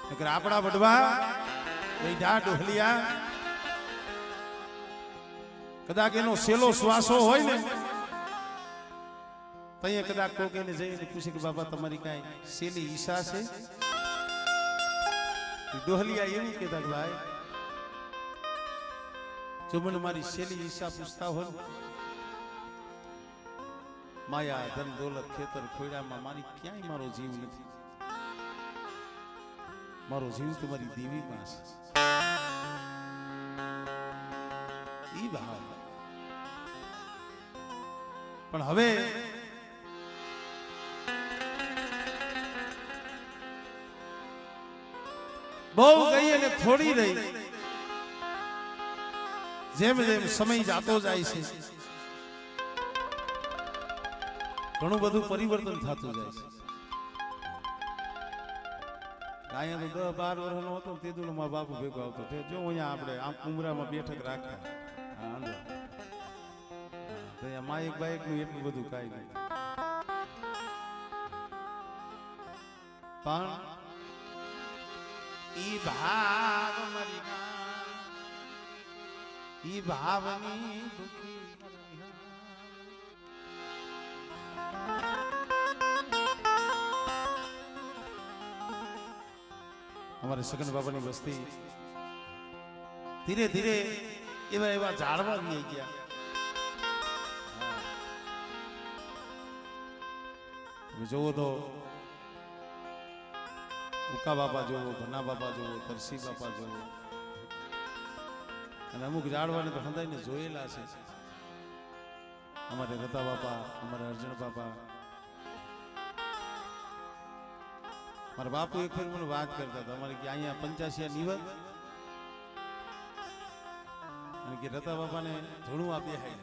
આપણા વડવા બેઠા ડોહલિયા કદાચ એનો સેલો શ્વાસો હોય ને તઈએ કદાચ કોક એને જઈને પૂછે કે બાબા તમારી કાંઈ સેલી ઈચ્છા છે ડોહલિયા એવું કહેતા કે ભાઈ જો મને મારી સેલી ઈચ્છા પૂછતા હોય માયા ધન દોલત ખેતર ખોયડામાં મારી ક્યાંય મારો જીવ નથી મારો જીવ તમારી દેવી માં છે ઈ ભાવ પણ હવે બહુ ગઈ અને થોડી રહી જેમ જેમ સમય જાતો જાય છે ઘણું બધું પરિવર્તન થતું જાય છે અહીંયા તો 10-12 વર્ષનો હતો તે દુનો મારા બાપુ ભેગો આવતો તે જો અહીંયા આપણે આમ ઉમરામાં બેઠક રાખતા હા અંદર અહીંયા માયક બાયક નું એટલું બધું કાંઈ નહીં પણ ઈ ભાવ મારી ઈ ભાવની દુખી हमारे सगन बाबा ની વસ્તી ધીરે ધીરે એવા એવા ઝાડવા આવી ગયા જોવો તો ઉકા બાપા જોવો ઘના બાપા જોવો તરસી બાપા જોવો અને અમુક ઝાડવાને તો હંધાઈને જોયેલા છે અમારે રતા બાપા અમારે અર્જુન બાપા મારા બાપુ એક ફેર મને વાત કરતા હતા અમારે કે અહીંયા 85 નિવત અને કે રતા બાપાને ધૂણું આપી હાઈ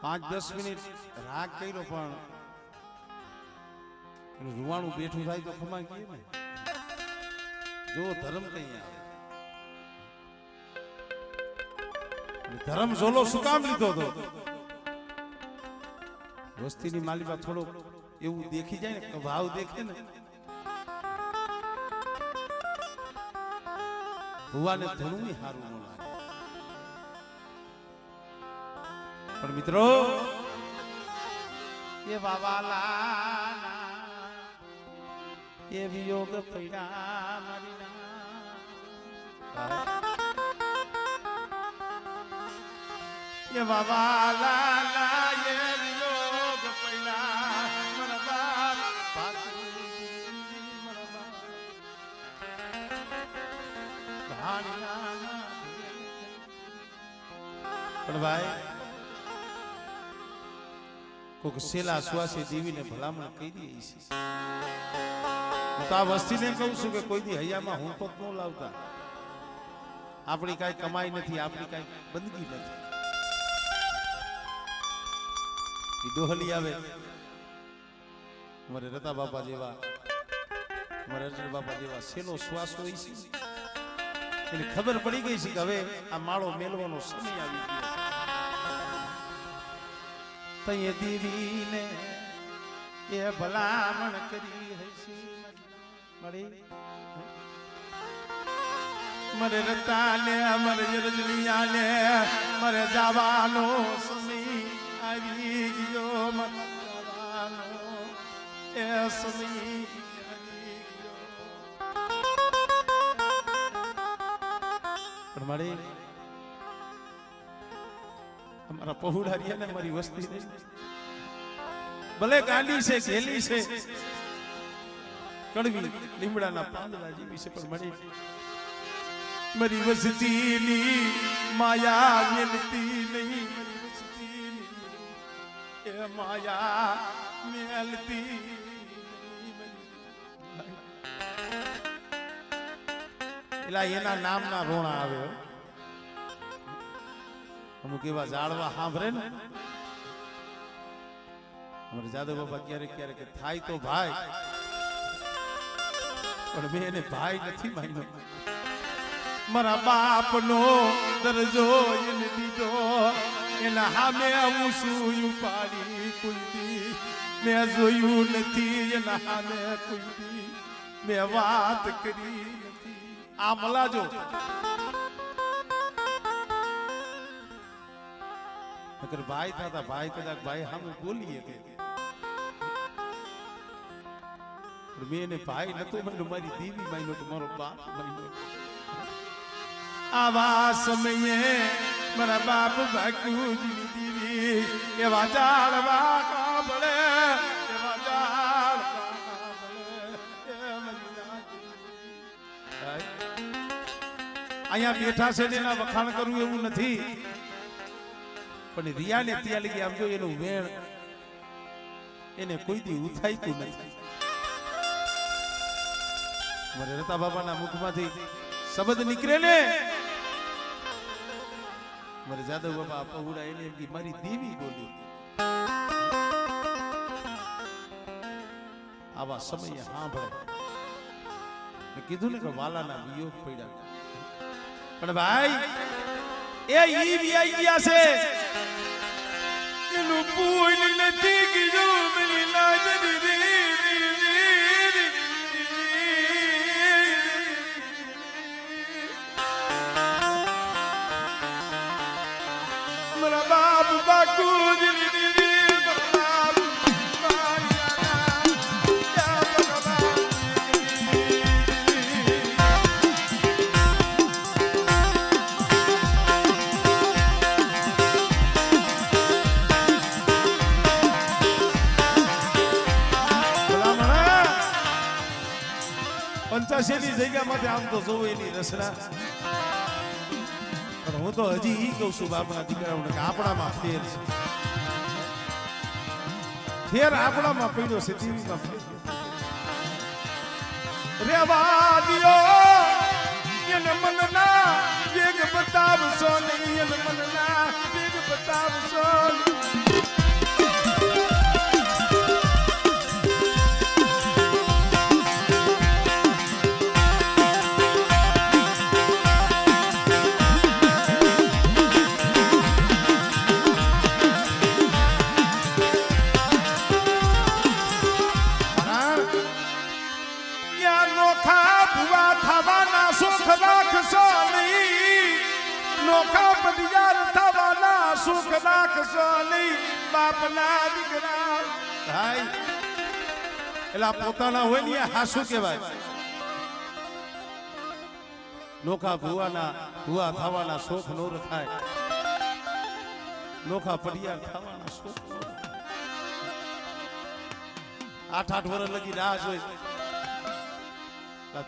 5-10 મિનિટ રાગ કર્યો પણ એનું રૂવાણું બેઠું થાય તો ખમા કહીએ ને જો ધર્મ કઈ આવે ધર્મ ઝોલો શું કામ લીધો હતો વસ્તીની માલિકા થોડો એવું દેખી જાય ને ભાવ દેખે ને ભુવાને ધણું સારું ન લાગે પણ મિત્રો એ બાવાલા એ વિયોગ પૈડા મારી એ બાવાલા એ પણ ભાઈ કોક સેલા શ્વાસે દેવીને ભલામણ કરી દે છે હું તો આ વસ્તીને કહું છું કે કોઈ દી હૈયામાં હું તો ન લાવતા આપણી કાંઈ કમાઈ નથી આપણી કાંઈ બંદગી નથી એ ડોહલી આવે અમારે રતા બાપા જેવા અમારે અર્જુન બાપા જેવા સેલો શ્વાસ હોય છે એને ખબર પડી ગઈ છે કે હવે આ માળો મેલવાનો સમય આવી ગયો તય દેવીને એ ભલામણ કરી હશે મળી મરે રતાને મરે રજનીયાને મરે જવાનો સમય આવી ગયો મરે જવાનો એ સમય મારી અમારા પહોળારિયા ને મારી વસ્તી ભલે ગાંડી છે ઘેલી છે કડવી લીમડાના પાંદડા જેવી છે પણ મારી મારી વસ્તીની માયા મેલતી નહીં મારી વસ્તીની એ માયા મેલતી એના નામના રોણા આવે અમુક એવા ઝાડવા સાંભળે ને અમારે જાદવ બાબા ક્યારેક ક્યારેક થાય તો ભાઈ પણ મેં એને ભાઈ નથી માન્યો મારા બાપનો દરજ્જો એને દીધો એના સામે આવું શું ઉપાડી કુલતી મેં જોયું નથી એના હાલે કોઈ મેં વાત કરી નથી આ મલાજો અગર ભાઈ થતા ભાઈ કદાચ ભાઈ સામે બોલીએ કે મેં એને ભાઈ નતો મને મારી દેવી માન્યો તો મારો બાપ માન્યો આવા સમયે મારા બાપ બાકુજી દેવી એવા જાળવા કાબળે એવા જાળવા અહીંયા બેઠા છે એના વખાણ કરવું એવું નથી પણ રિયાને ત્યાં લગી આમ જો એનું વેણ એને કોઈ દી ઉથાઈતું નથી મારે રતા બાબાના મુખમાંથી શબ્દ નીકળે ને મારે જાદવ બાબા પहुડા એને એમ કે મારી દેવી બોલી આવા સમયે સાંભળે મેં કીધું ને કે વાલાના વિયોગ પડ્યા પણ ભાઈ એ ઈ વિયાઈ ગયા છે એનું પૂલ નથી કીધું મેરી લાજ મારા બાપ બાકુ પંચાશીની જગ્યામાંથી આમ તો જોવું એની રસના પણ હું તો હજી ઈ કહું છું બાપના દીકરાઓને કે આપણામાં ફેર છે ફેર આપણામાં પડ્યો છે ટીવીમાં રેવા દિયો એને મનના વેગ બતાવશો નહીં એને મનના વેગ બતાવશો નોખા પડિયાર થવાના સુખ રાખશો નહીં બાપના દીકરા ભાઈ એલા પોતાના હોય ને હાસુ કહેવાય નોખા ભુવા થવાના શોખ નો રખાય નોખા પડિયાર થવાના શોખ 8 વર્ષ લગી રાહ જોઈ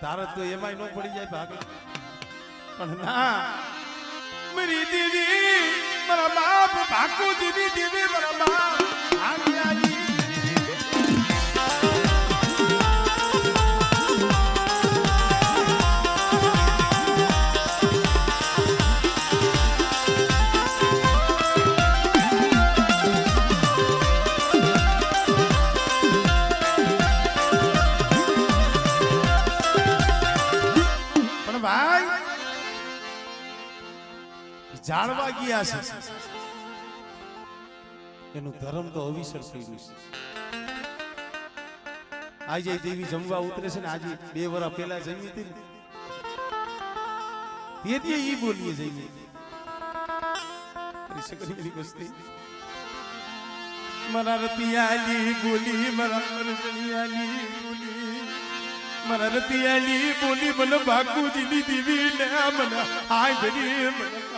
તારત તો એમાંય નો પડી જાય ભાગે પણ ના मेरी दीदी मेरा बाप भाकू दीदी दीदी मेरा बाप જાણવા ગયા છે એનું ધર્મ તો અવિસર કર્યું છે આજે દેવી જમવા ઉતરે છે ને આજે 2 વર્ષ પહેલા જમી હતી ને તેથી ઈ બોલીએ જઈએ સકરીની બસ્તી મારા રતિયાલી બોલી મારા રતિયાલી બોલી મારા રતિયાલી બોલી મને બાકુજીની દેવી ને મને હાય ધરી મને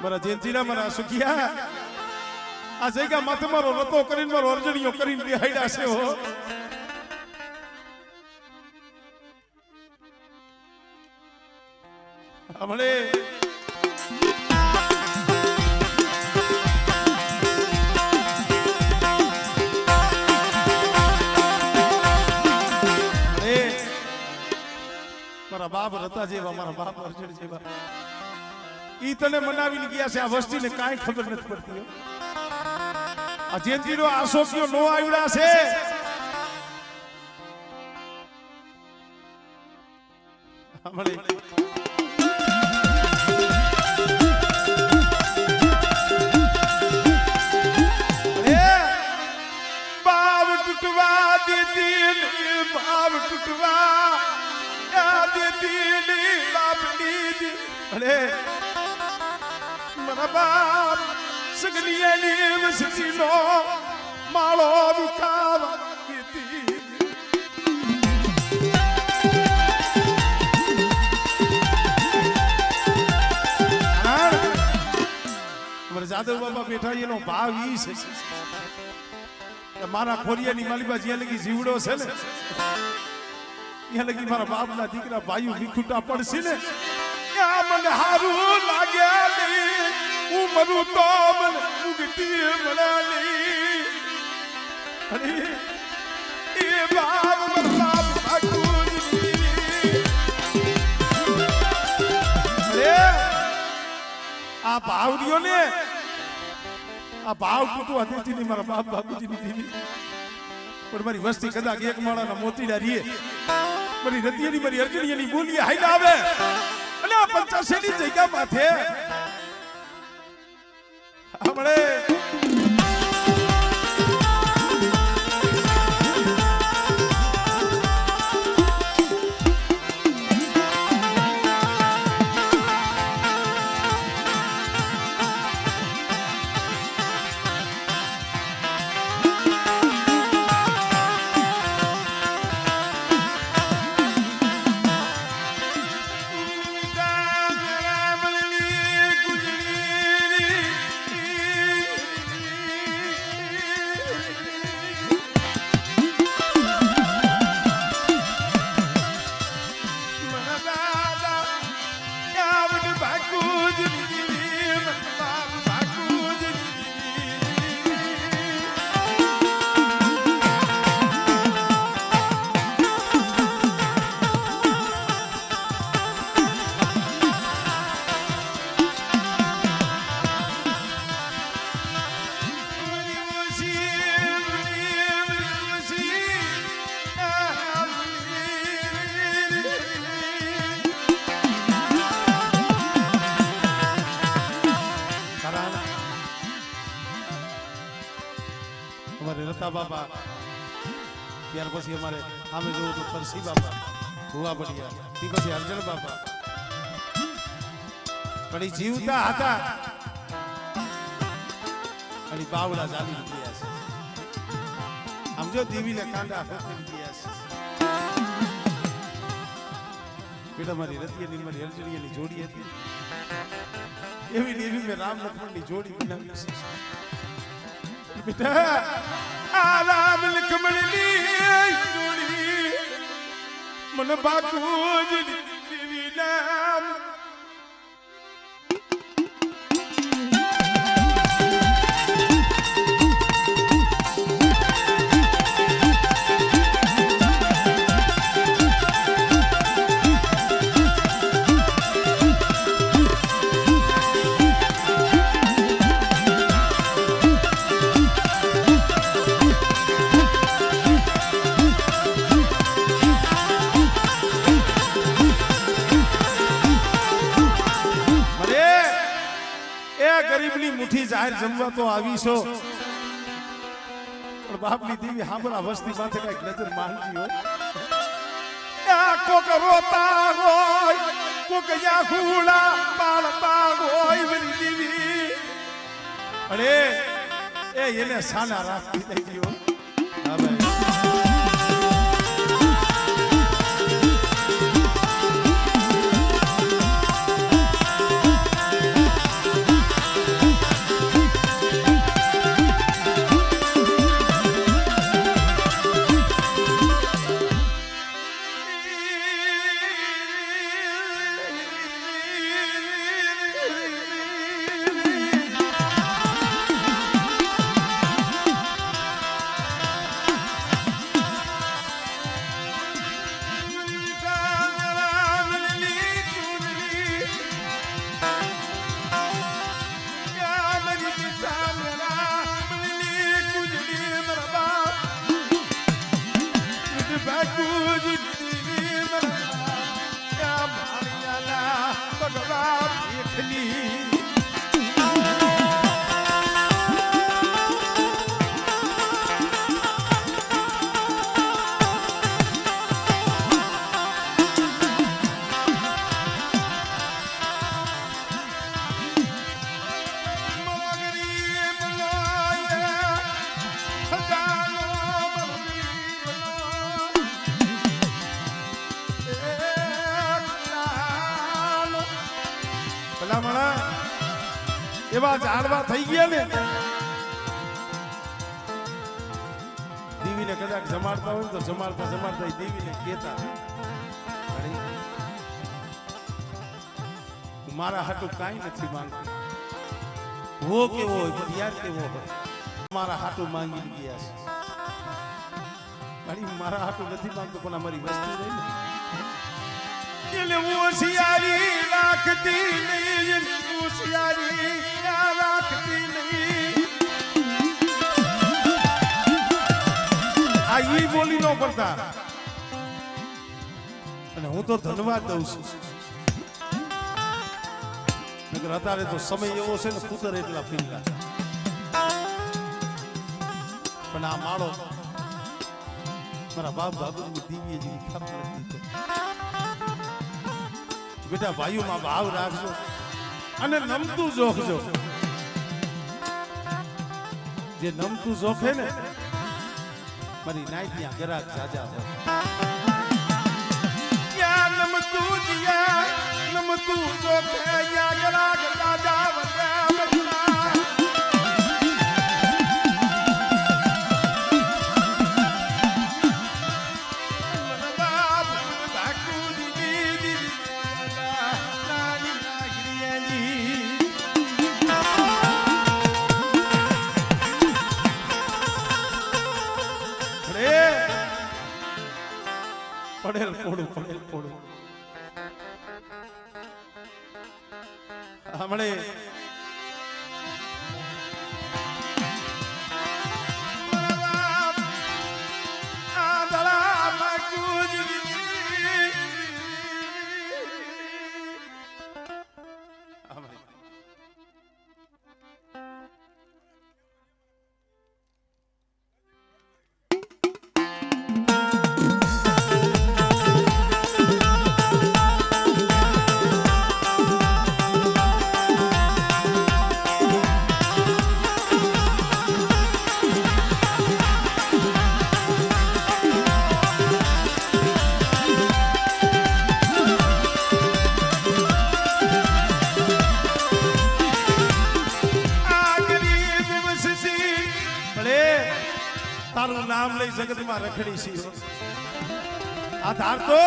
મારા જેનજીના મારા સુખિયા આ જગ્યા માથે મારો રતો કરીને મારો અર્જણીઓ કરીને બેહાડ્યા છે હો હમણે મારા બાપ રતા જેવા મારા બાપ અર્જણ જેવા ઈ તને મનાવીને ગયા છે આ વસ્તીને કાંઈ ખબર નથી પડતી આ જેનજીનો આશોક્યો નો આવ્યા છે હમણે મારા બાપ સગલીએની વસતીનો માળો વિકાવા કીધી જાદવ બાબા બેઠા એનો ભાવ ઈ છે કે મારા ખોરિયાની માલિબા જ્યાં લગી જીવડો છે ને ત્યાં લગી મારા બાપના દીકરા ભાઈઓ વિખુટા પડશે ને ત્યાં મને હારું લાગે નહીં હું મરું તો મને મુક્તિ મળે નહીં અરે એ બાપ બાપ ઠાકુરજી અરે આ ભાવડીઓ ને આ ભાવ કુટુ હતીજી ની મારા બાપ બાપુજી ની દીવી પણ મારી વસ્તી કદાચ એક માળાના મોતીડા રીએ મારી રતિયાની મારી અર્જુનિયાની બોલી હાઈલ આવે અને આ 85 ની જગ્યા માથે આપણે બાપા ત્યાર પછી અમારે સામે જોવું તો પરસી બાપા ભુવા બડિયા તે પછી અર્જણ બાપા પણ એ જીવતા હતા અને બાવડા ચાલી ગયા છે આમ જો દેવીને કાંડા ફેંકી ગયા છે બેટા મારી રતિયાની મારી અર્જુનિયાની જોડી હતી એવી દેવી મેં રામ લક્ષ્મણની જોડી બનાવી છે બેટા આરામ લખમણની જોડી મને બાપુજી દેવી નામ ગરીબની મુઠ્ઠી જાહેર જમવા તો આવીશો પણ બાપની દેવી હાંભળા વસ્તી માથે કઈક નજર માંડજી હોય કોક રોતા હોય કોક યાખુડા પાળતા હોય વરી દેવી અરે એને સાના રાખી દઈ ગયો હા ભાઈ એવા ઝાડવા થઈ ગયા ને દેવીને કદાચ જમાડતા હોય તો જમાડતા જમાડતા દેવીને કહેતા મારા હાટું કાંઈ નથી માંગતું હો કેવો હોય પણ યાર કેવો હોય મારા હાટું માંગી ગયા છે મારા હાટું નથી માંગતું પણ અમારી વસ્તુ રહી ને હોશિયારી રાખતી નહીં હોશિયારી રાખતી નહીં આ ઈ બોલી નો પડતા અને હું તો ધન્યવાદ દઉં છું નકર અત્યારે તો સમય એવો છે ને કુતર એટલા પીંગલા પણ આ માળો મારા બાપ બાબુની દિવ્ય જેવી ખપ નથી બેટા ભાઈઓમાં ભાવ રાખજો અને નમતું જોખજો જે નમતું જોખે ને મારી નાઈ ત્યાં ગરાક જાજા હોય યા નમતું દિયા નમતું જોખે યા ગરાક જાજા વયા મજના પડેલ પોડું હમણે તારું નામ લઈ જગતમાં રખડી છીએ આ ધાર તો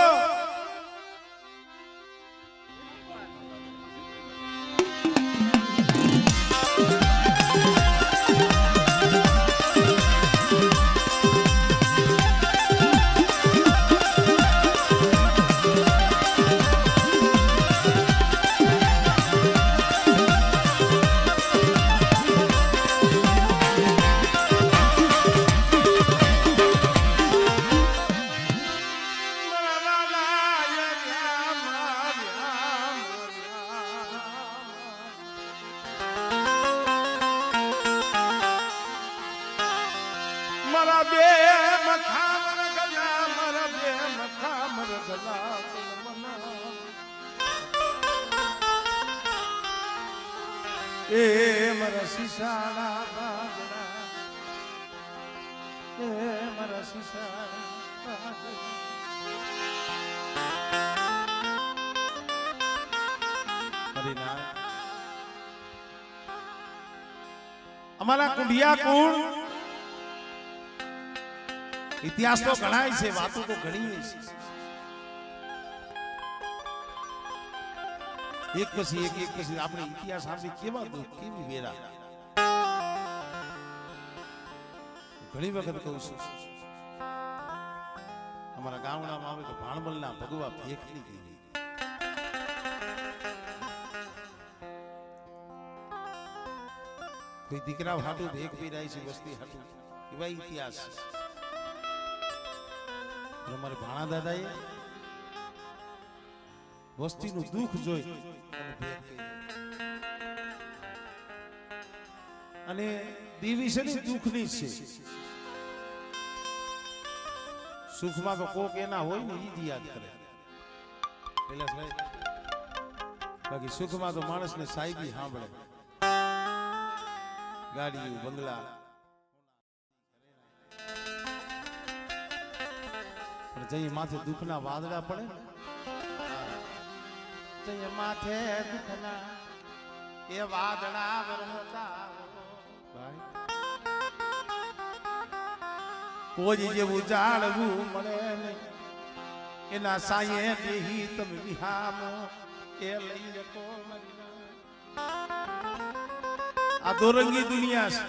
મારા બે મખામર ગલા મારા બે મખામર ગલા એ મારા શીશાના બાજરા એ મારા શીશાના બાજરા અમારા કુંડિયા કુળ ઇતિહાસ તો ઘણાય છે વાતો તો ઘણી છે એક પછી એક પછી આપણે ઇતિહાસ આપણી કેવા દુઃખ કેવી વેરા ઘણી વખત કહું છું અમારા ગામડામાં આવે તો ભાણબલના ભગવા ભેખની ગઈ કોઈ દીકરા હાટું ભેખ પીરાય છે વસ્તી હાટું એવા ઇતિહાસ અમારે ભાણા દાદાએ વસ્તીનું દુઃખ જોઈ અને દેવી છે ને દુઃખની છે સુખમાં તો કોક એના હોય ને ઈ જ યાદ કરે બાકી સુખમાં તો માણસને સાહેબી સાંભળે ગાડીઓ બંગલા જઈ માથે દુઃખના વાદળા પડે જઈ માથે દુઃખના એ વાદળા વરસતા ભાઈ કોઈ જેવું જાણવું મળે નહીં એના સાયે દેહી તમે વિહામો એ લઈ જકો આ દોરંગી દુનિયા છે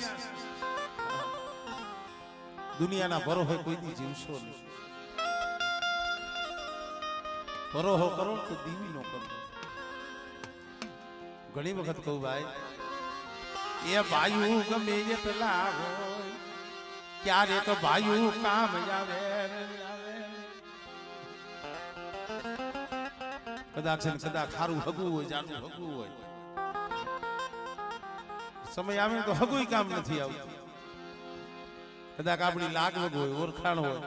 દુનિયાના ભરોહે કોઈ દી જીવશો નહીં ભરોહો કરો તો દીવી નો કરો ઘણી વખત કહું ભાઈ એ ભાઈ ગમે એ પેલા હોય ક્યારેક ભાઈ કામ આવે કદાચ છે કદાચ ખારું હગવું હોય જાનું હગવું હોય સમય આવે તો હગું કામ નથી આવતું કદાચ આપણી લાગવગ હોય ઓળખાણ હોય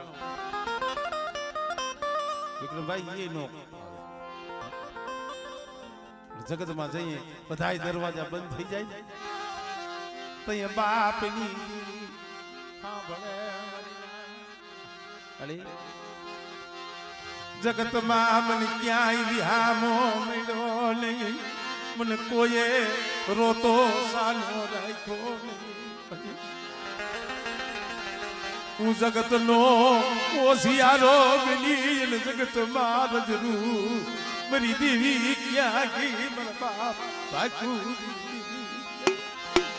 વિક્રમભાઈ એ નો જગતમાં જઈએ બધાય દરવાજા બંધ થઈ જાય તો એ બાપની અરે જગતમાં મને ક્યાંય વિહામો મળ્યો નહીં મને કોઈએ રોતો સાનો રાખ્યો નહીં હું જગતનો ઓશિયારો બની જગતમાં રજરૂ મારી દેવી ક્યાં ગઈ મારા બાપ બાકુ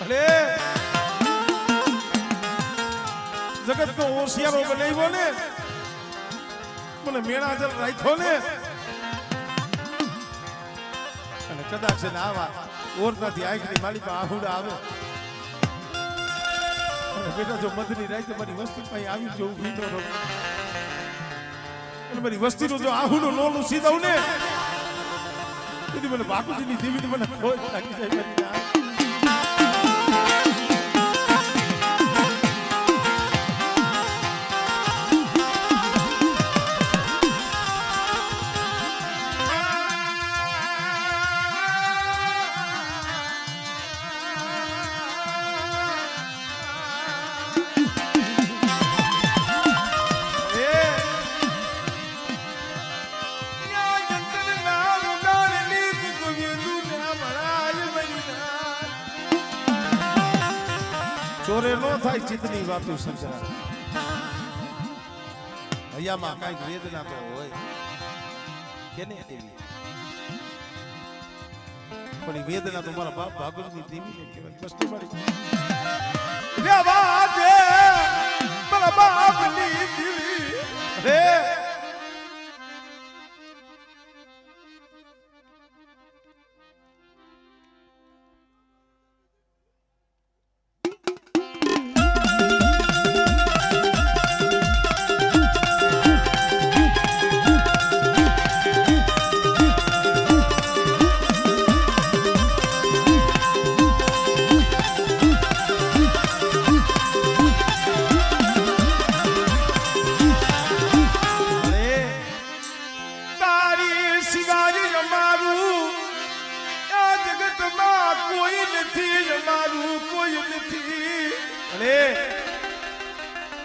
અરે જગત નો હોશિયારો બનાવ્યો ને મને મેળા જલ રાખ્યો ને અને કદાચ ને આવા ઓરતાથી આંખની માલિકા આહુડા આવે અને બેટા જો મધની રાતે મારી વસ્તી પાસે આવી જવું ભીતો રહું અને મારી વસ્તીનું જો આહુડું લોલું સીધું ને તેથી મને બાપુજીની દેવી મને ખોજ લાગી જાય મારી ચોરે નો થાય ચિત્તની વાતો સંસાર હૈયામાં કઈક વેદના તો હોય કેને દેવી પણ એ વેદના તો મારા બાપ ભાગવતની દેવી ને કહેવાય કષ્ટ મારી રેવા દે મારા બાપની દેવી રે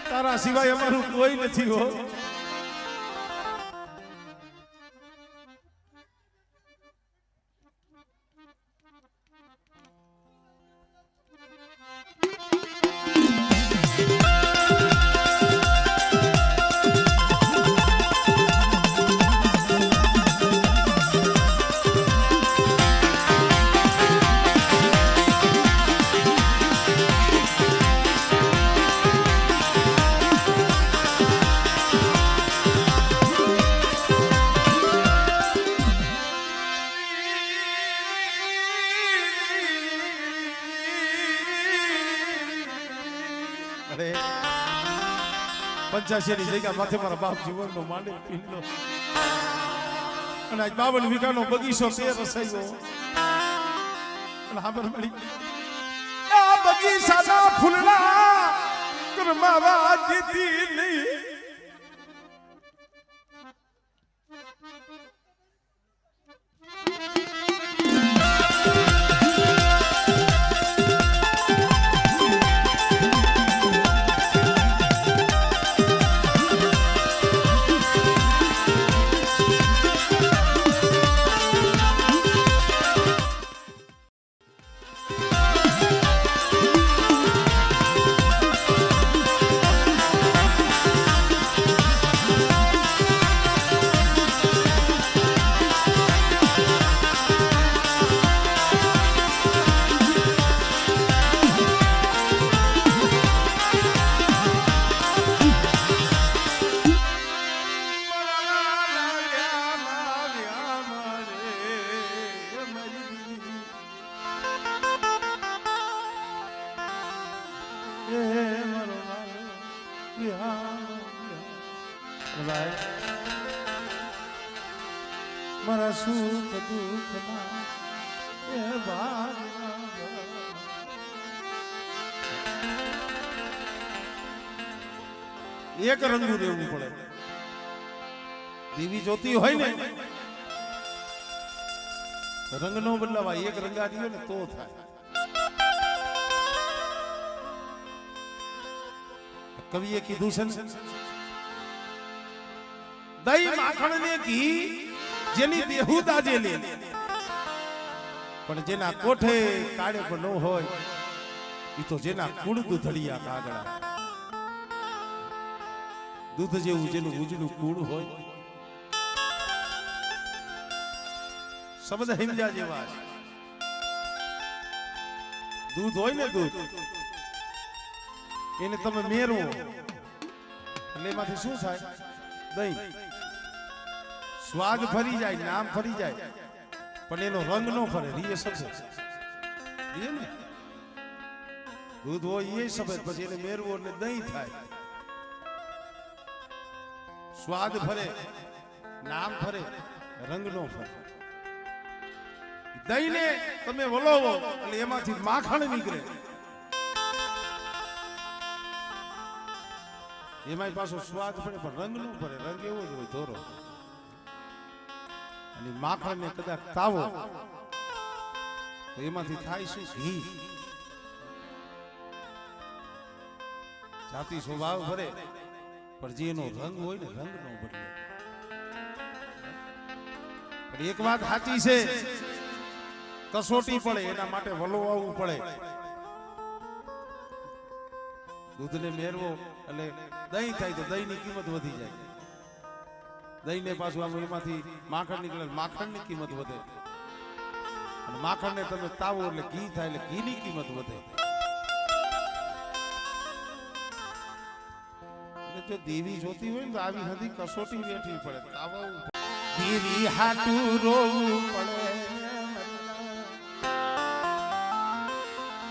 તારા સિવાય અમારું કોઈ નથી હો પંચાશી જગ્યા માથે મારા બાપ જીવનનો માંડે પીલો અને આજ 52 વીઘાનો બગીચો તે રસાયો અને હાબર મળી આ બગીચાના ફૂલડા કરમાવા દીધી નહીં એ મારો વિહારો ભાઈ મારા સુખ દુઃખ ના એ ભાગ એક રંગું રહેવું પડે. દેવી જોતી હોય ને રંગ નો બદલાવાય, એક રંગા દીયો ને તો થાય. કવિએ કીધું છે ને દહીં માખણ ને ઘી જેની દેહુદા જે લે પણ જેના કોઠે કાળે પણ ન હોય એ તો જેના કુળ દૂધડિયા કાગડા. દૂધ જેવું જેનું ઉજળું કુળ હોય શબ્દ હિમજા જેવા દૂધ હોય ને દૂધ એને તમે મેરવો એટલે એમાંથી શું થાય? દહીં. સ્વાદ ફરી જાય, નામ ફરી જાય, પણ એનો રંગ નો ફરે. રીએ સફેદ ને દૂધ હોય એ સફેદ, પછી એને મેરવો એટલે દહીં થાય. સ્વાદ ફરે, નામ ફરે, રંગ નો ફરે. દહીં ને તમે વલોવો એટલે એમાંથી માખણ નીકળે. એમાં પાછો સ્વાદ પડે પણ રંગ નો પડે. રંગ એવો જ હોય ધોરો. અને માખણ ને કદાચ તાવો તો એમાંથી થાય શું? ઘી. જાતિ સ્વભાવ ભરે પણ જે એનો રંગ હોય ને રંગ નો બદલે. પણ એક વાત સાચી છે, કસોટી પડે એના માટે વલોવાવું પડે. દૂધને મેરવો એટલે દહીં થાય તો દહીંની કિંમત વધી જાય. દહીં ને પાછું આમ એમાંથી માખણ નીકળે, માખણની કિંમત વધે. અને માખણને તમે તાવો એટલે ઘી થાય એટલે ઘીની કિંમત વધે. જો દેવી જોતી હોય ને તો આવી બધી કસોટી વેઠવી પડે. તાવો દેવી હાટું રોવું પડે.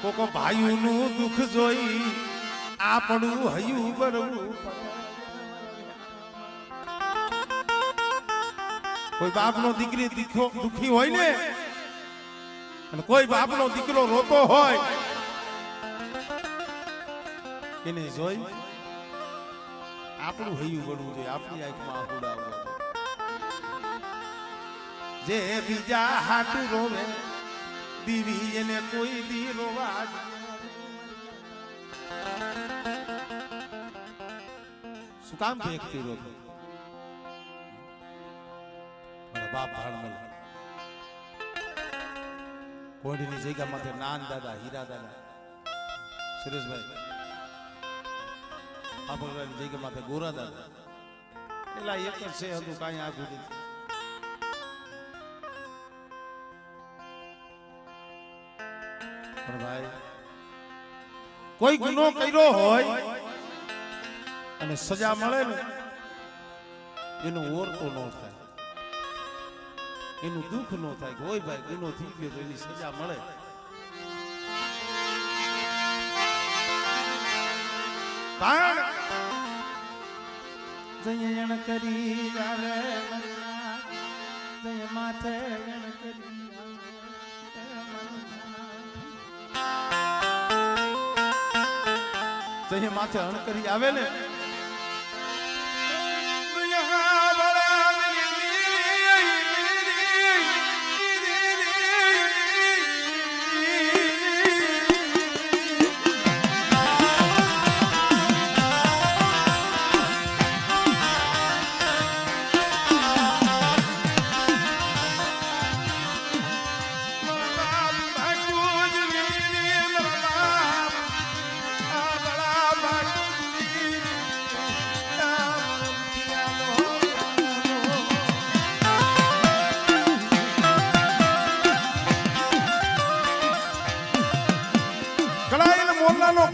કોકો ભાઈઓનું દુઃખ જોઈ આપણું હયું બરવું પડે. કોઈ બાપનો દીકરી દુખી હોય ને અને કોઈ બાપનો દીકરો રોતો હોય એને જોઈ આપણું હયું બળવું જોઈએ. આપણી આંખમાં આહુડા આવવા જોઈએ. જે બીજા હાટું રોવે દીવી એને કોઈ દી રોવા. શું કામ દેખતી રોતો? મારા બાપ ભાળ મળે કોઈની જગ્યા માથે નાન દાદા, હીરા દાદા, સુરેશભાઈ આપણાની જગ્યા માથે ગોરા દાદા. એલા એક જ છે, હતું કાંઈ આગું નથી. પણ ભાઈ કોઈ ગુનો કર્યો હોય અને સજા મળે ને એનો ઓરતો ન થાય, એનું દુઃખ ન થાય કે ઓય ભાઈ ગુનો થઈ ગયો તો એની સજા મળે. જયણ કરી આવે જય માથે કરી જય માથે અણ કરી આવે ને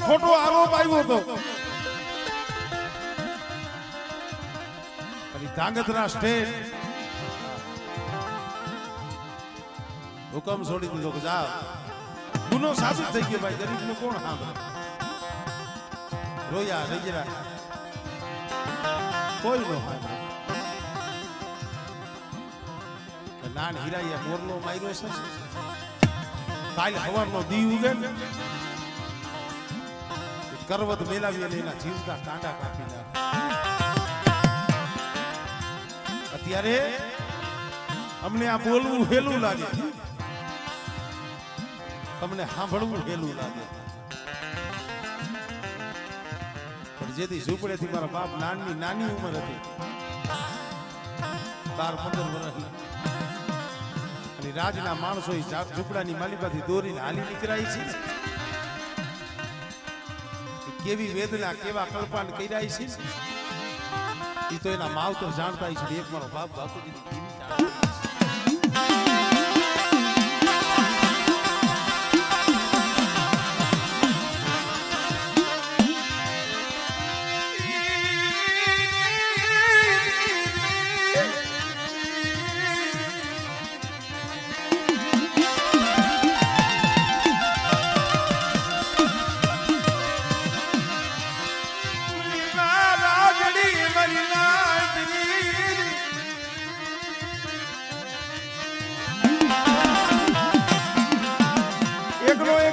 ખોટો આરોપ આવ્યો હતો. ધાંગધ્રા સ્ટેટ હુકમ છોડી દીધો કે જાઓ, ગુનો સાબિત થઈ ગયો. ભાઈ ગરીબ નું કોણ સાંભળે? રોયા રજરા કોઈ નો હાલે નાન હીરાએ મોરલો માર્યો છે કાલ સવારનો દી ઉગે ને કરવત મેલાવી અને એના જીવતા કાંડા કાપી નાખે અત્યારે અમને આ બોલવું હેલું લાગે તમને સાંભળવું હેલું લાગે પણ જેથી ઝૂંપડેથી મારા બાપ નાની ઉંમર હતી 12-15 વર્ષની અને રાજના માણસો ઝૂંપડાની માલિકાથી દોરીને હાલી નીકળાય છે કેવી વેદના કેવા કલ્પાન કર્યા છે એ તો એના માવતર જાણતા છે એક મારો બાપ બાપુજી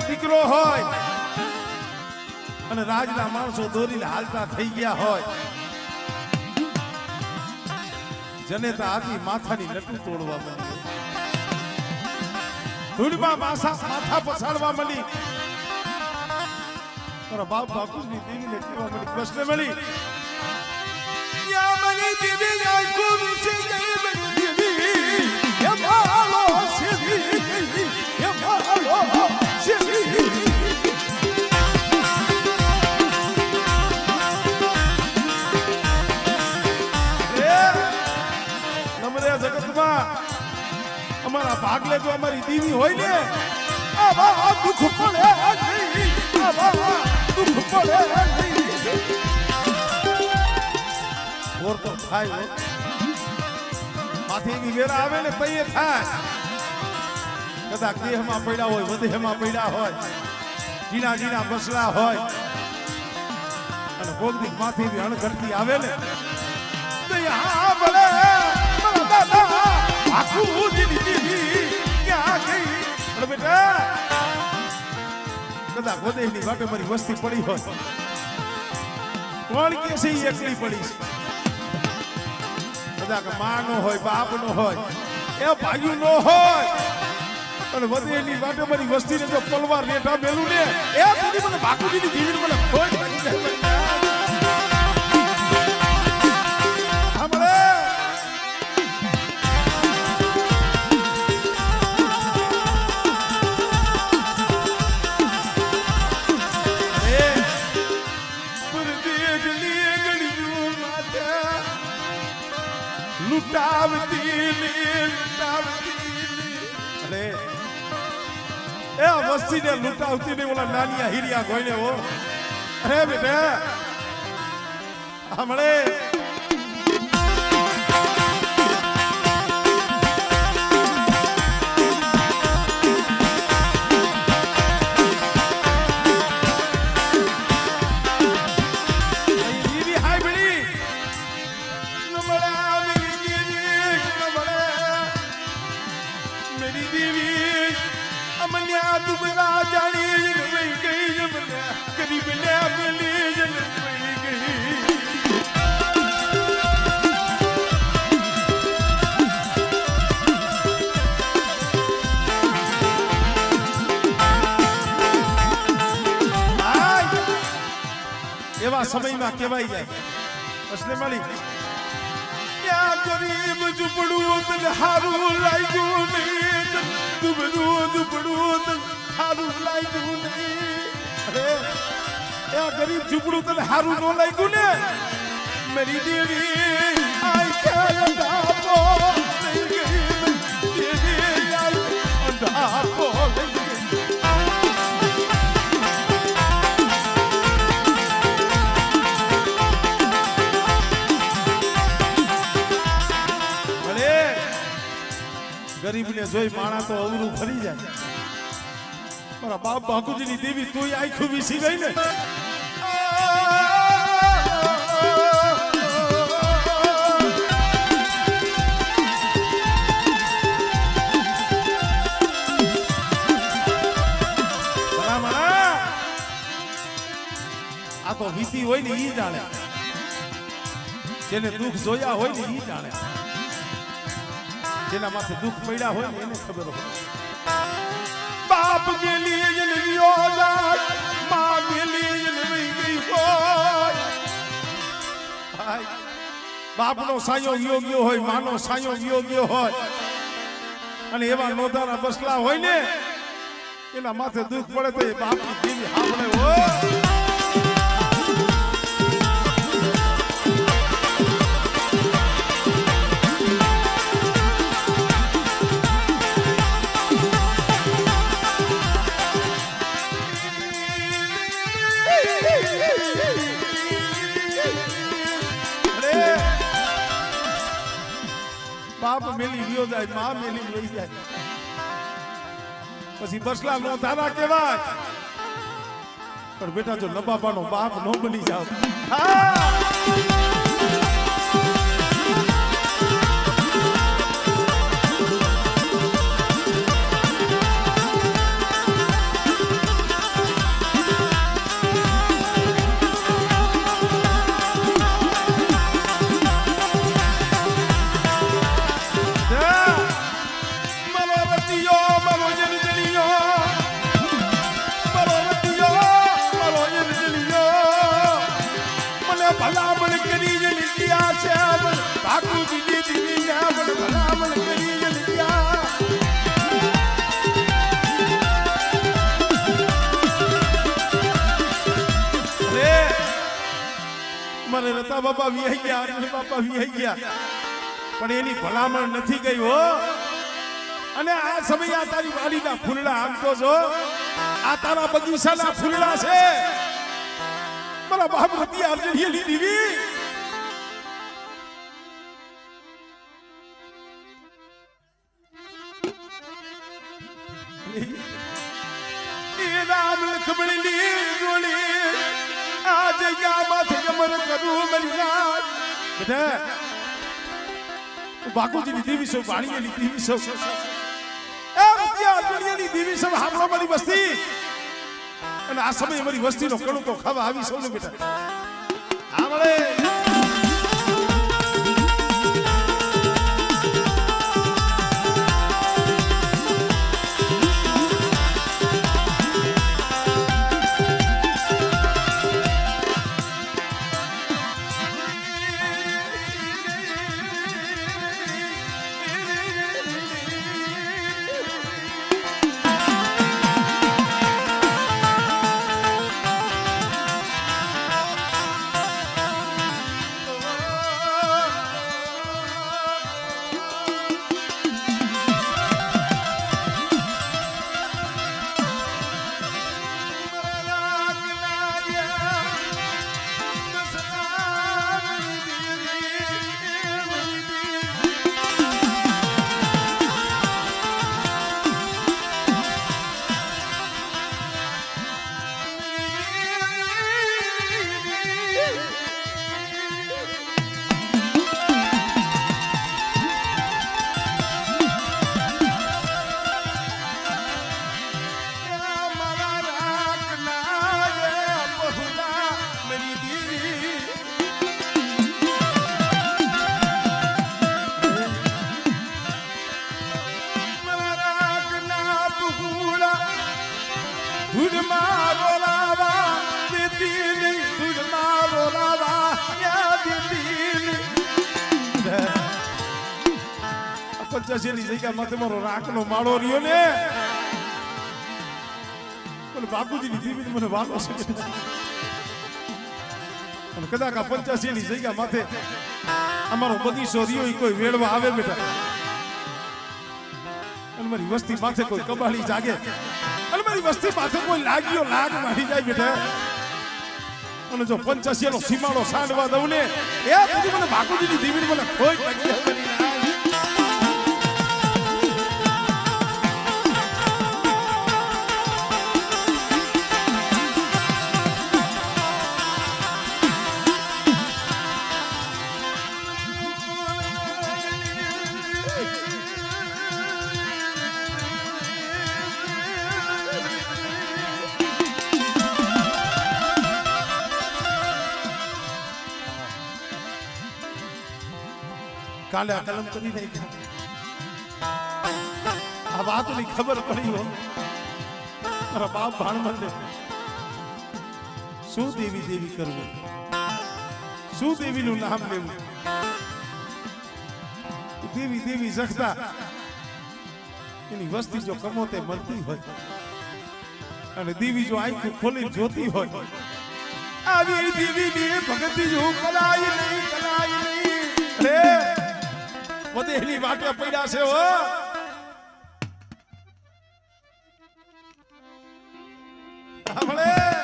દીકરો હોય અને રાજના માણસો દોરીને હાલતા થઈ ગયા હોય જનેતા આદિ માથાની નટુ તોડવા મળી ધૂળમાં માથા પછાડવા મળી મારા બાપ બાપુની દેવીને કહેવા મળી કૃષ્ણ મળી યા મની દેવી આંખો વિશે ગઈ મની દેવી એ માલો સેવી એ માલો અમારા ભાગલે જો અમારી દીવી હોય ને આવા દુઃખ પડે નહીં આવા દુઃખ પડે નહીં ઓર તો થાય માથે એવી વેરા આવે ને તઈએ થાય કદાચ દેહમાં પડ્યા હોય વધેમાં પડ્યા હોય જીના જીના બસલા હોય અને કોકદી માથે એવી અણઘડતી આવે ને તો હા ભલે મારા દાદા આખું દીદી ક્યાં ગઈ અરે બેટા કદાચ વધેની વાટે મારી વસ્તી પડી હોય કોણ કે છે એકલી પડી છે કદાચ માં નો હોય બાપ નો હોય એ ભાઈ નો હોય અને વધેની વાટે મારી વસ્તીને જો પલવાર રેઠા મેલું ને એ દીદી મને બાકુજીની દીવીને મને ખોટ લાગી જાય વસ્તી ને લૂંટાવતી ને ઓલા નાનિયા હીરિયા ગોઈને હો અરે બેટા હમણે એવા સમયમાં કહેવાય જાય અસલે મળી ક્યાં ગરીબ ઝૂંપડું તને હારું લાગ્યું નહીં ઝૂંપડું તને હારું લાગ્યું નહીં અરે એ ગરીબ ઝૂંપડું તને હારું ન લાગ્યું ને મેરી દેવી આઈ અંધાપો લઈ ગઈ દેવી આઈ અંધાપો લઈ ગઈ ગરીબને જોઈ માણા તો અવરું ફરી જાય મારા બાપ બાકુજીની દેવી તું આંખું વીસી ગઈ ને આ તો વીતી હોય ને ઈ જાણે, જેને દુઃખ જોયા હોય ને ઈ જાણે, જેના માથે દુઃખ પડ્યા હોય ને એને ખબર હોય. બાપ મેલી જલવ્યો જાય, માં મેલી જલવી ગઈ હોય. બાપનો સાયો વિયો ગયો હોય, માનો સાયો વિયો ગયો હોય, અને એવા નોંધાના બસલા હોય ને એના માથે દુઃખ પડે તો એ બાપની દેવી સાંભળે હોય. બાપ મેલી ગયો જાય, માં મેલી લઈ જાય, પછી બસલા નો ધારા કહેવાય. પણ બેટા જો નબાબાનો બાપ નો બની જાવ, ભલામણ કરી જ લીધા છે, બાપુજી દીદી ને ભલામણ કરી જ લીધા. મને રતા બાપા વિહાઈ ગયા, અરવિંદ બાપા વિહાઈ ગયા, પણ એની ભલામણ નથી ગઈ હો. અને આ સમય આ તારી વાડીના ફૂલડા આમ તો જો, આ તારા બગીચાના ફૂલડા છે. મારા બાપ રતી આરજણીએ લીધી. એ રામ લખમણ ની જોડી આ જગ્યામાં જમર કરું મરી રાત. બેટા બાકુજીની દેવી સૌ, વાણીની દેવી સૌ, એ રતી આરજણીની દેવી સૌ હામળો મારી વસ્તી. અને આ સમય મારી વસ્તીનો કણુકો ખાવા આવી સૌને બેટા આમળે. પંચાસી જગ્યા માથે મારો રાખનો માળો રહ્યો ને, બાપુજીની દેવી મને વાલો છે. અને કદાચ આ 85 ની જગ્યા માથે અમારો બગીચો રહ્યો કોઈ વેળવા આવે બેટા, અને મારી વસ્તી માથે કોઈ કબાડી જાગે, અને મારી વસ્તી માથે કોઈ લાગ્યો લાગ મારી જાય બેટા, અને જો 85 નો સીમાડો સાંડવા દઉં ને એ પછી મને બાપુજીની દેવી મને કોઈ લાગી. કાંડા કલમ કરી નાખ્યા આ વાતની ખબર પડી હો મારા બાપ ભાણવંદે શું દેવી દેવી કરવું શું દેવીનું નામ લેવું દેવી દેવી જખતા એની વસ્તી જો કમોતે મળતી હોય અને દેવી જો આંખ ખોલી જોતી હોય આવી દેવીની ભક્તિ જો કલાઈ નહીં રે વધેલી વાટે પડ્યા છે હો આપણે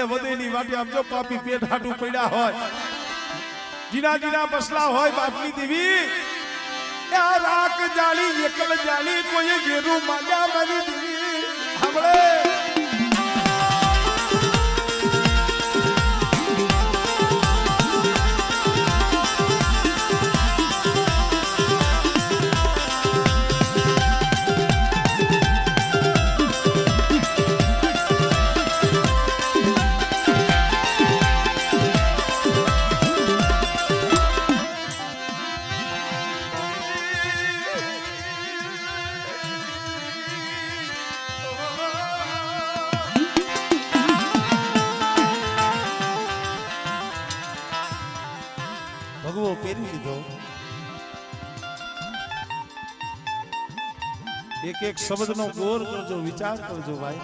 વધેની વાટી આમ જો પાપી પેટ હાટું પડ્યા હોય જીના જીના બસલા હોય બાપની દેવી આ રાખ જાળી એકલ જાળી કોઈ ઘેરું માંડ્યા મારી દેવી સાંભળે ભગવો પહેરી લીધો એક એક શબ્દનો ગોર કરજો વિચાર કરજો ભાઈ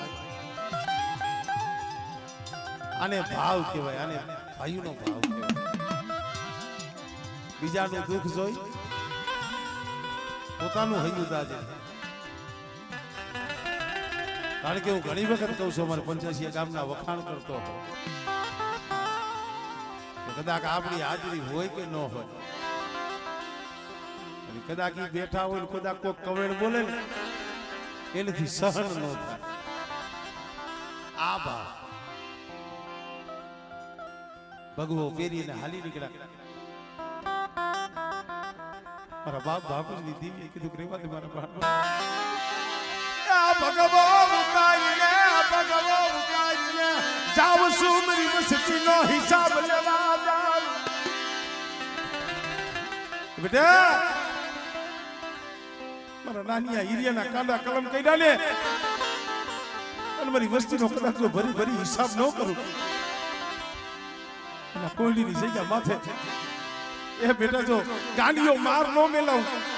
આને ભાવ કહેવાય આને ભાઈનો ભાવ કહેવાય બીજાનું દુઃખ જોઈ પોતાનું હૈયું દાજે કારણ કે હું ઘણી વખત કહું છું અમારે 85 ગામના વખાણ કરતો હતો કદાચ આપણી હાજરી હોય કે ન હોય કદાચ બેઠા હોય કદાચ કોઈ કમેન્ટ બોલે ને એનાથી સહન ન થાય આ બા ભગવો પેરીને હાલી નીકળ્યા મારા બાપ બાપુજી દીવી કીધું કે રેવા દે મારા બાપ ભગવો ઉતારીને જાવ છું મારી મસ્તીનો હિસાબ લેવા જાવ બેટા મારા નાનિયા હિરિયાના કાંડા કલમ કઈડા ને અને મારી વસ્તીનો કદાચ જો ભરી ભરી હિસાબ ન કરું એના કોયડીની જગ્યા માથે એ બેટા જો ગાંડીઓ માર ન મેલાવું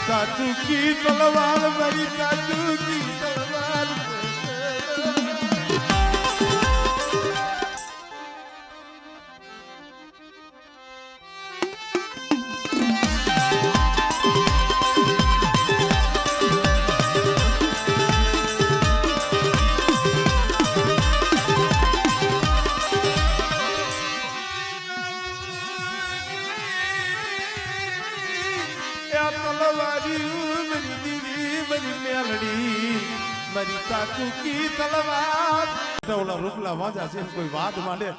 काजू की तलवार मेरी काजू की तलवार मेरी काकू की तलवार ओला रुपला वाजा છે કોઈ વાત માંડે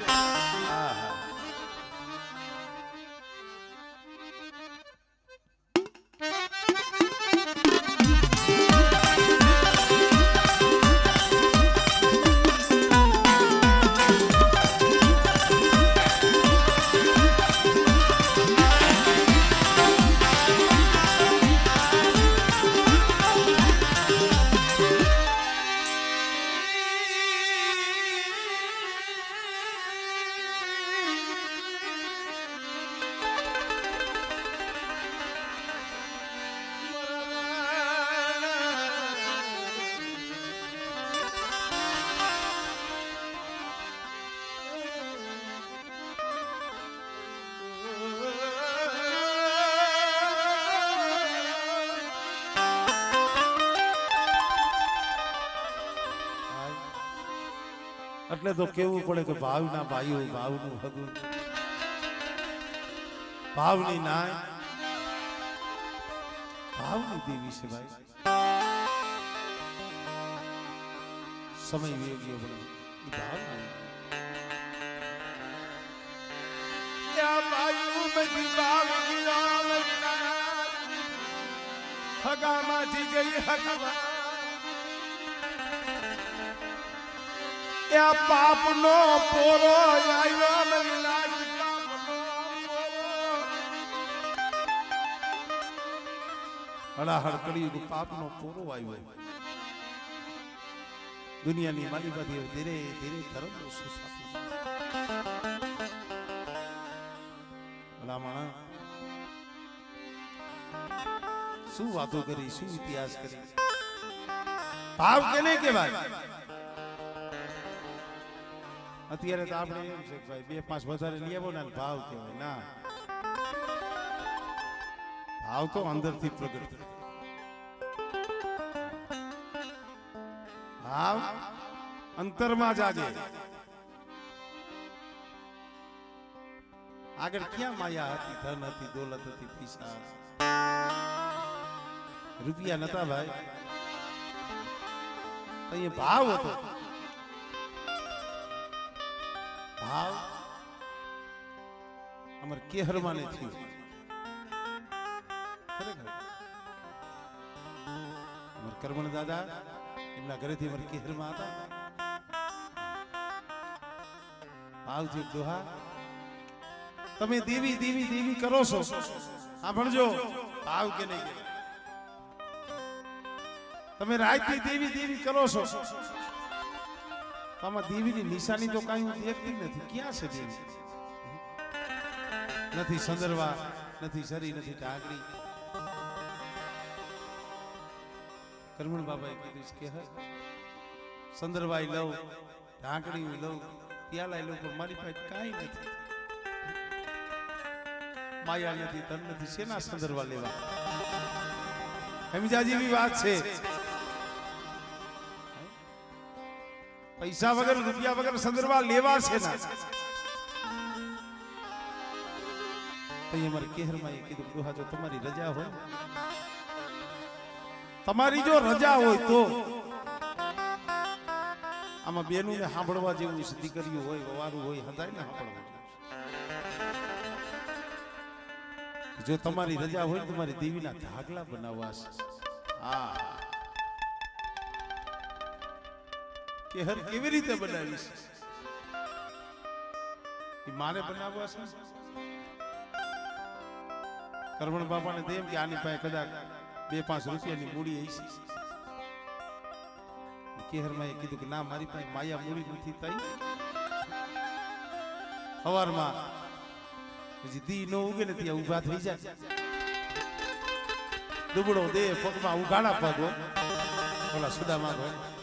એટલે તો કેવું પડે કે ભાવના ભાઈઓ ભાવનું હગું ભાવની નાય ભાવની દેવી છે ભાઈ સમય વેગ્યો પડે એ ભાવની યા ભાઈઓ બધી ભાવ ગયો હગામાંથી ગઈ હગવા યા પાપનો પોરો આવ્યો મહિલા હળાહળ કર્યું પાપનો પૂરો આવ્યો દુનિયાની માલિકાથી ધીરે ધીરે ધર્મ ભલામણ શું વાતો કરી શું ઇતિહાસ કરી ભાવ કેને કહેવાય અત્યારે તો આપણે એમ છે ભાઈ 2-5 વધારે લઈ આવો ને ભાવ કહેવાય ના ભાવ તો અંદરથી પ્રગટ થાય ભાવ અંતરમાં જાગે આગળ ક્યાં માયા હતી ધન હતી દોલત હતી પૈસા રૂપિયા નતા ભાઈ અહીંયા ભાવ હતો ભાવ અમાર કેહરમાં ને થયું કરમણ દાદા એમના ઘરેથી અમારે કેહરમાં હતા ભાવથી દોહા તમે દેવી દેવી દેવી કરો છો સાંભળજો ભાવ કે નહીં તમે રાતની દેવી દેવી કરો છો આમાં દેવીની નિશાની તો કાંઈ હું દેખતી નથી ક્યાં છે દેવી નથી સંદર્ભા નથી સરી નથી ઢાકડી કરમણ બાબાએ કીધું કે સંદર્ભાઈ લઉં ઢાંકણી લઉં પ્યાલા લઉં પણ મારી પાસે કાંઈ નથી માયા નથી ધન નથી શેના સંદર્ભા લેવા સમજા જેવી વાત છે પૈસા વગર રૂપિયા વગર સંદર્ભા લેવા છે ના તો અમારે કેહરમાં કીધું દોહા જો તમારી રજા હોય તમારી જો રજા હોય તો આમાં બેનું ને સાંભળવા જેવું દીકરીઓ હોય વવારું હોય હદાય ને સાંભળવા જો તમારી રજા હોય તમારી દેવીના ધાગલા બનાવવા છે હા કેહર કેવી રીતે બનાવીશ એ મારે બનાવવા છે કરમણ બાપાને તો એમ કે આની પાસે કદાચ 2-5 રૂપિયાની મૂડી આવી છે કેહરમાં એ કીધું કે ના મારી પાસે માયા મૂડી નથી થઈ સવારમાં પછી દી નો ઉગે ને ત્યાં ઉભા થઈ જાય દુબળો દે પગમાં ઉઘાડા પગ ઓલા સુદામાં હોય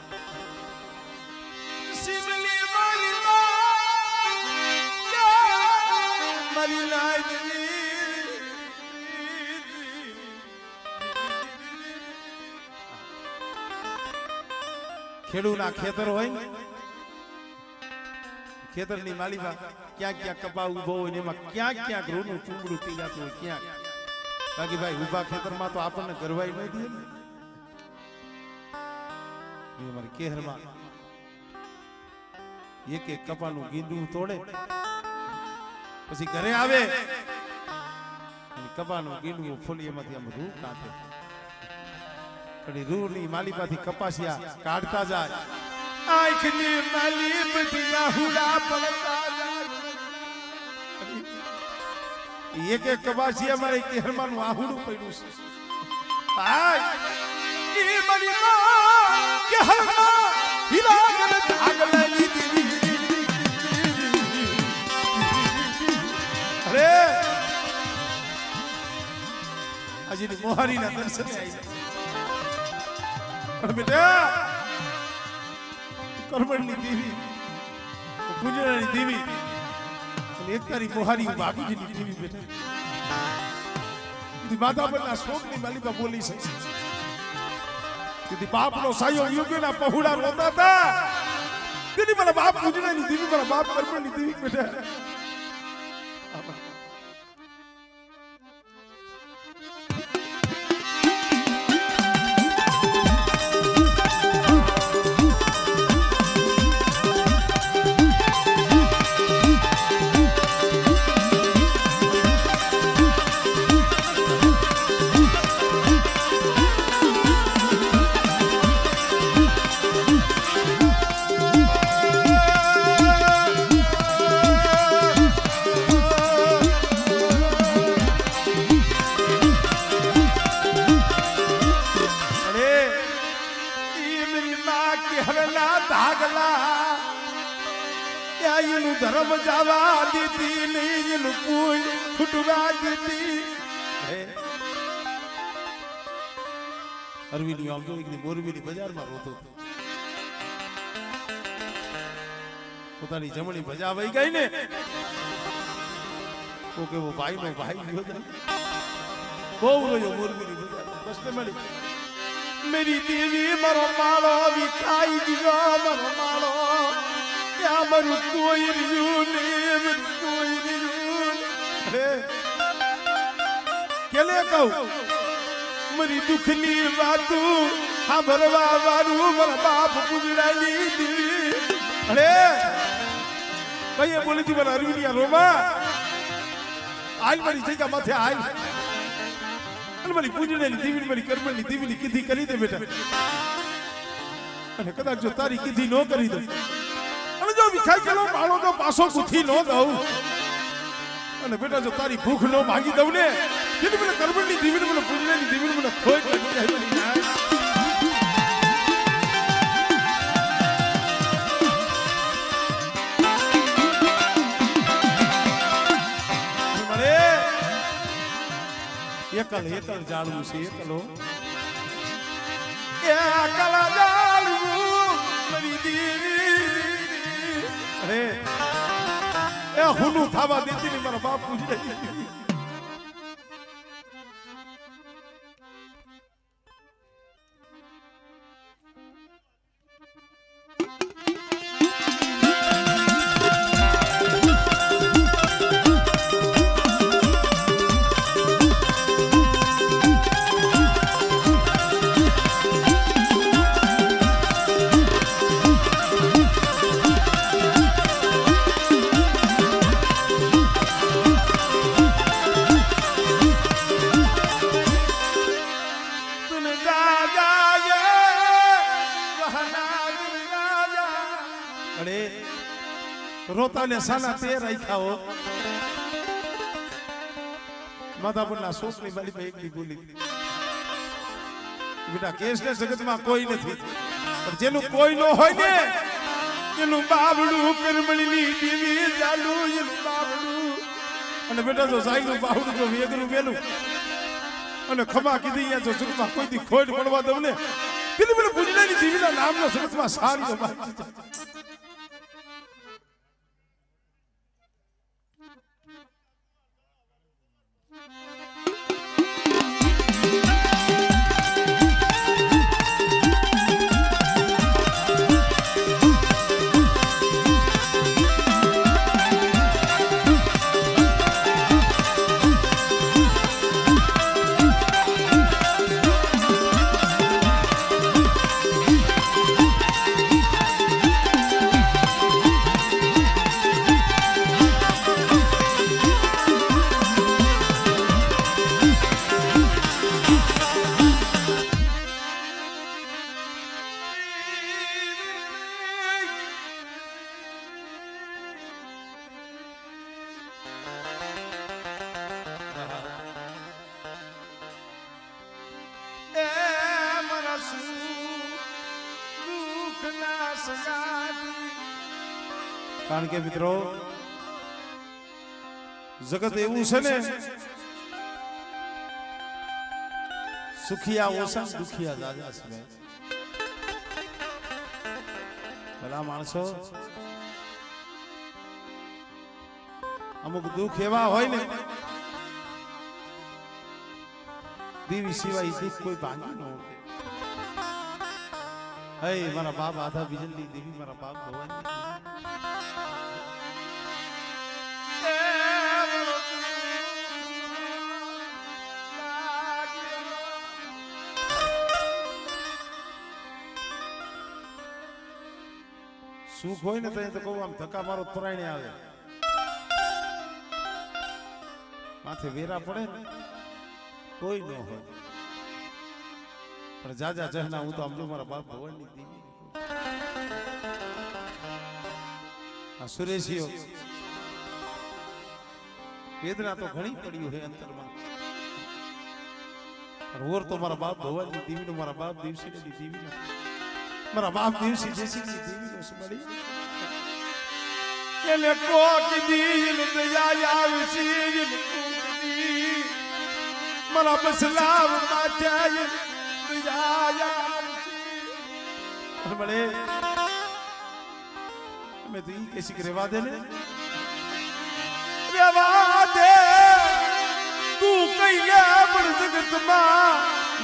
ખેડૂના ખેતર હોય ને ખેતરની માલીમાં ક્યાંક ક્યાંક કપા ઉભો હોય ને એમાં ક્યાંક ક્યાંક રૂનું ચૂંબડું પી જતું હોય ક્યાંક બાકી ભાઈ ઉભા ખેતરમાં તો આપણને ગરવાઈ નહીં દે ને અમારી કેહરમાં એક એક કપાનું ગીંડું તોડે પછી ઘરે આવે કપાનું ગીંડું ફોલી એમાંથી આમ રૂ કાઢે રૂ ની માલીપાથી કપાસિયા કાઢતા જાય આંખની માલી બધી હુડા પડતા એક એક કપાસિયા મારે કેહરમાનું આહુડું પડ્યું છે આય ઈ મારી માં કેહરમાં હીરા કર ધાગ લઈ દીધી અરે આજની મોહારીના દર્શને આવી બેટા કરમણની દેવી પૂજનાની દેવી એક તારી મોહારી બાપુજીની દેવી બેટા માતા પરના શોકની માલિકા બોલી છે બાપનો સાયો યુગના પહોળા રોતા હતા દીદી મારા બાપ પૂજવાની દીદી મારા બાપ કરવાની દીદી બેટા ધર્મ જવા દીધી નહીં કોઈ છૂટવા દીધી અરવિંદ આમ તો એકની મોરબીની બજારમાં રોતો હતો પોતાની જમણી ભજા વહી ગઈ ને તો કેવો ભાઈ નો ભાઈ ગયો બહુ રહ્યો મોરબીની બજાર બસ ને મળી मेरी देवी मरो मालो विखाई दियो मरो मालो या मरु कोई रियून मरु कोई रियून केले कहू मरी दुखनी बातू हाँ भरवा वारू मरा बाप पुजड़ाली देवी अरे भाई बोली थी मरा अरविंदिया रोमा आज मरी जगह माथे आज મારી પૂજનેલી દીવીની મારી કર્મની દીવીની કીધી કરી દે બેટા અને કદાચ જો તારી કીધી ન કરી દઉં અને જો વિખાઈ ગયેલો માળો તો પાછો ગુથી ન દઉં અને બેટા જો તારી ભૂખ ન ભાગી દઉં ને કીધું મને કર્મની દીવીને મને પૂજનેલી દીવીને મને ખોટ લાગી જાય એકલ એકલ જાળવું છે એકલો એકલ જાળવું મારી દીવી અરે એ હુનું થાવા દેતી ને મારા બાપ પૂજે રોતા ને સાના તે રાખ્યા હો માધાપુરના સોસની બાલી પર એકલી બોલી બેટા કેસ ને જગતમાં કોઈ નથી પણ જેનું કોઈ ન હોય ને એનું બાબડું કરમણીની દેવી ચાલુ એનું બાબડું અને બેટા જો સાઈનું બાબડું જો વેગનું વેલું અને ખમા કીધી અહીંયા જો જગતમાં કોઈ દી ખોટ પડવા દઉં ને કીધું મને પૂજનાની દેવીના નામનો જગતમાં સારી તો બાકી કારણ કે મિત્રો જગત એવું છે ને સુખિયા ઓછા દુખિયા દાદા છે ભલા માણસો અમુક દુઃખ એવા હોય ને દેવી સિવાય દુઃખ કોઈ ભાંગી ન હોય હે મારા બાપ આધા બીજલની દેવી મારા બાપ ભવાની સુખ હોય ને તો કહું આમ ધક્કા મારો પરાયણે આવે માથે વેરા પડે ને કોઈ ન હોય પણ જાજા જહના હું તો આમ જો મારા બાપ ભગવાનની દેવી આ સુરેશીઓ વેદના તો ઘણી પડ્યું છે અંતરમાં પણ ઓર તો મારા બાપ ભગવાનની દેવીનો મારા બાપ દિવસીની દેવીનો મારા બાપ દિવસી જેસીની દેવીનો સમળી ele coque dile de ya ya visi mara baslav mataye de ya ya बड़े मैं तो ये कैसी रेवा दे ने रेवा दे तू कैले बड़ जगत मां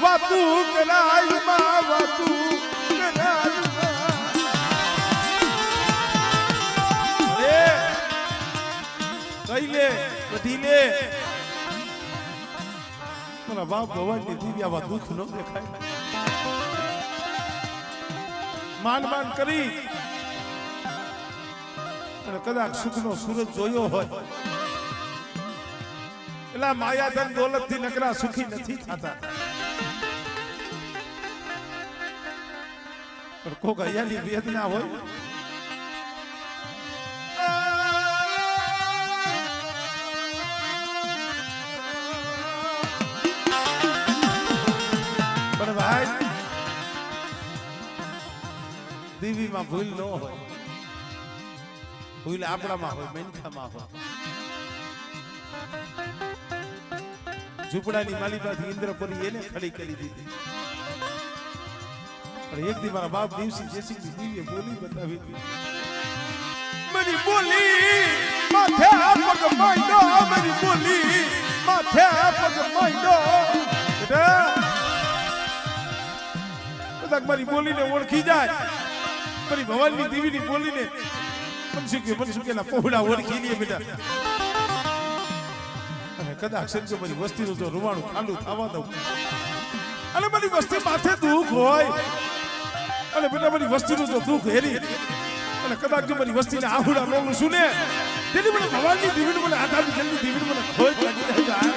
वा तू कराई मां वा तू कराई कैले बदीले मारा बाप भगवान ने दी आवा दुख न देखाय मान मान करी અને કદાચ સુખનો સૂરજ જોયો હોય એલા માયા ધન દોલત થી નકરા સુખી નથી થતા પર કોક હૈયાની વેદના હોય પણ ભાઈ દેવીમાં ભૂલ ન હોય ભૂલ આપણામાં હોય મનખામાં હોય ઝૂંપડાની માલિકાથી ઇન્દ્રપરી એને ખડી કરી દીધી પણ એક દી મારા બાપ દિવસી જેસીની દીવીએ બોલી બતાવી મારી બોલી માથે પગ માંડો મારી બોલી માથે પગ માંડો બેટા મારી બોલીને ઓળખી જાય મારી ભવાનની દેવીની બોલીને મનસુકેલા પહોળા ઓળખી લે બેટા અને કદાચ સંજો મારી વસ્તીનું જો રૂવાણું ખાલું થવા દઉં અને મારી વસ્તી માથે દુઃખ હોય અને બેટા મારી વસ્તીનું જો દુઃખ હેરી અને કદાચ જો મારી વસ્તીને આહુડા રોગું સુને તેની મને ભવાનની દેવીને મને આધારની જલ્દી દેવીને મને ખોજ લાગી જાય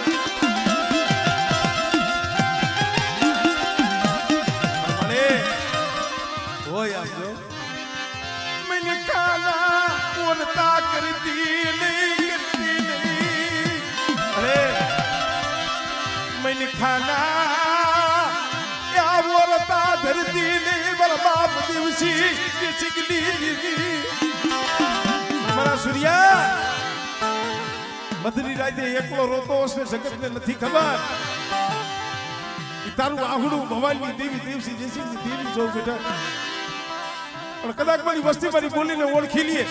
મને હોય આપજો मैंने खाना बोलता करती नहीं अरे मैंने खाना क्या बोलता धरती नहीं बड़ा बाप दिवसी हमारा सूर्या मधुरी राते एकलो रोतो उसने जगत ने નથી ખબર તારું આહુડું ભવાનની દેવી દેવસી જેસી દેવી જો બેટા પણ કદાચ મારી વસ્તી મારી બોલીને ઓળખી લે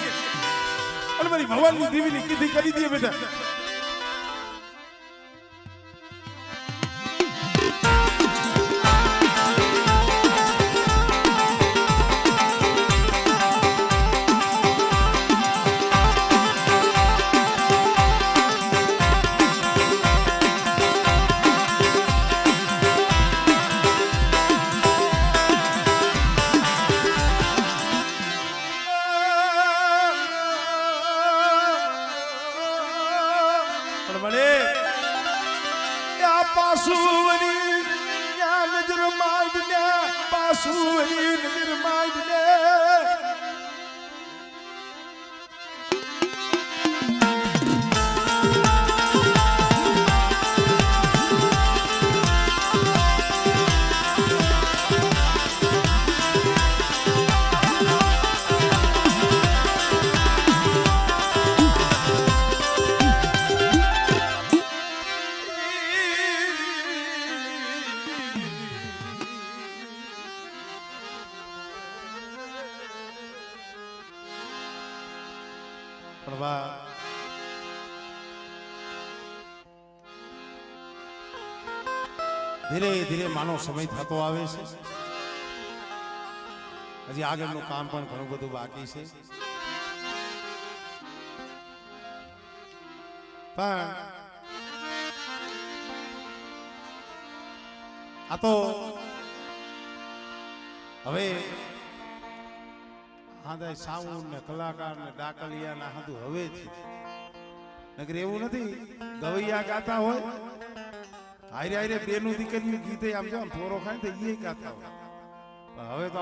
અને મારી ભવાનની દેવીની કીધી કરી દે બેટા પાસુવરી યા નજર માંડને પાસુવરી નજર માંડને ધીરે ધીરે માનો સમય થતો આવે છે હજી આગળનું કામ પણ ઘણું બધું બાકી છે. પણ આ તો હવે હા સાઉન્ડ ને કલાકાર ને ડાકલિયા ના હાથું હવે જ નગર એવું નથી ગવૈયા ગાતા હોય હારે હારે બેનું દીકરીનું ગીતે આમ જો થોડો ખાય તો એ ગાતા હોય. હવે તો